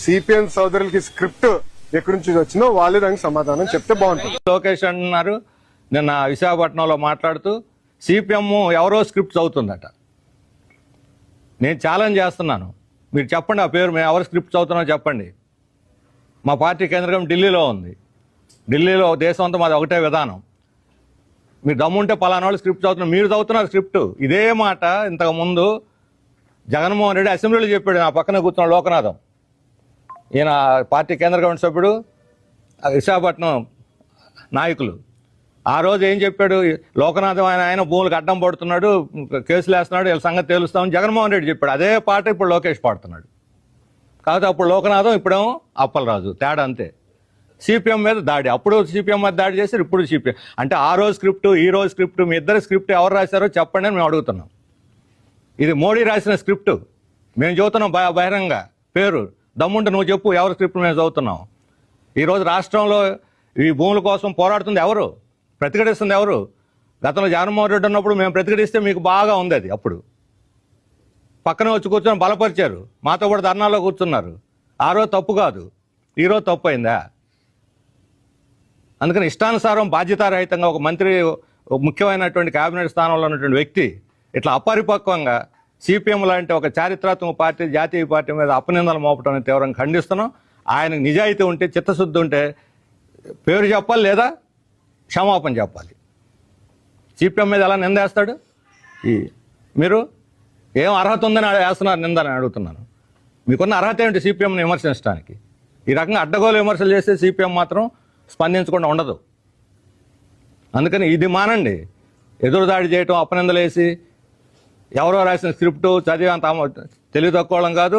CPM సోదరులకి script ఎక్కడి నుంచి వచ్చిందో వాళ్ళే దానికి సమాధానం చెప్తే బాగుంటుంది. లోకేష్ అంటున్నారు నిన్న విశాఖపట్నంలో మాట్లాడుతూ సిపిఎం ఎవరో స్క్రిప్ట్ చదువుతుందట. నేను ఛాలెంజ్ చేస్తున్నాను, మీరు చెప్పండి ఆ పేరు, మేము ఎవరు స్క్రిప్ట్ చదువుతున్నారో చెప్పండి. మా పార్టీ కేంద్రం ఢిల్లీలో ఉంది. ఢిల్లీలో దేశం అంతా మాది ఒకటే విధానం. మీరు దమ్ముంటే పలానా వాళ్ళు స్క్రిప్ట్ చదువుతున్నారు, మీరు చదువుతున్నారు స్క్రిప్ట్. ఇదే మాట ఇంతకుముందు జగన్మోహన్ రెడ్డి అసెంబ్లీలో చెప్పాడు. నా పక్కన కూర్చున్న లోకనాథం, ఈయన పార్టీ కేంద్ర కమిటీ సభ్యుడు, విశాఖపట్నం నాయకులు. ఆ రోజు ఏం చెప్పాడు? లోకనాథం ఆయన భూములకు అడ్డం పడుతున్నాడు, కేసులు వేస్తున్నాడు, వీళ్ళ సంగతి తెలుస్తామని జగన్మోహన్ రెడ్డి చెప్పాడు. అదే పాట ఇప్పుడు లోకేష్ పాడుతున్నాడు. కాకపోతే అప్పుడు లోకనాథం, ఇప్పుడేమో అప్పలరాజు. తేడా అంతే. సిపిఎం మీద దాడి, అప్పుడు సిపిఎం మీద దాడి చేశారు, ఇప్పుడు సిపిఎం. అంటే ఆ రోజు స్క్రిప్ట్, ఈ రోజు స్క్రిప్ట్, మీ ఇద్దరు స్క్రిప్ట్ ఎవరు రాశారో చెప్పండి అని మేము అడుగుతున్నాం. ఇది మోడీ రాసిన స్క్రిప్ట్, మేము చదువుతున్నాం బహిరంగ. పేరు దమ్ముంటే నువ్వు చెప్పు ఎవరు స్క్రిప్ట్ మేము చదువుతున్నాం. ఈరోజు రాష్ట్రంలో ఈ భూముల కోసం పోరాడుతుంది ఎవరు? ప్రతిఘటిస్తుంది ఎవరు? గతంలో జగన్మోహన్ రెడ్డి ఉన్నప్పుడు మేము ప్రతిఘటిస్తే మీకు బాగా ఉంది. అది అప్పుడు పక్కన వచ్చి కూర్చొని బలపరిచారు, మాతో కూడా ధర్నాలో కూర్చున్నారు. ఆ రోజు తప్పు కాదు, ఈరోజు తప్పు అయిందా? అందుకని ఇష్టానుసారం బాధ్యతారహితంగా ఒక మంత్రి, ముఖ్యమైనటువంటి కేబినెట్ స్థానంలో ఉన్నటువంటి వ్యక్తి ఇట్లా అపరిపక్వంగా సిపిఎం లాంటి ఒక చారిత్రాత్మక పార్టీ, జాతీయ పార్టీ మీద అపనిందలు మోపడం తీవ్రంగా ఖండిస్తున్నాం. ఆయనకు నిజాయితీ ఉంటే, చిత్తశుద్ధి ఉంటే పేరు చెప్పాలి, లేదా క్షమాపణ చెప్పాలి. సిపిఎం మీద ఎలా నిందేస్తాడు? మీరు ఏం అర్హత ఉందని వేస్తున్నారు నిందని అడుగుతున్నాను. మీకున్న అర్హత ఏమిటి సిపిఎంని విమర్శించడానికి? ఈ రకంగా అడ్డగోలు విమర్శలు చేస్తే సిపిఎం మాత్రం స్పందించకుండా ఉండదు. అందుకని ఇది మానండి. ఎదురుదాడి చేయటం, అపనిందలు వేసి ఎవరో రాసిన స్క్రిప్టు చదివి అంత తెలివి తక్కువడం కాదు.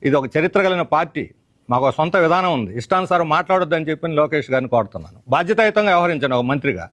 ఇది ఒక చరిత్ర కలిగిన పార్టీ, మాకు ఒక సొంత విధానం ఉంది. ఇష్టానుసారం మాట్లాడొద్దని చెప్పి లోకేష్ గారిని కోరుతున్నాను. బాధ్యతాయుతంగా వ్యవహరించండి ఒక మంత్రిగా.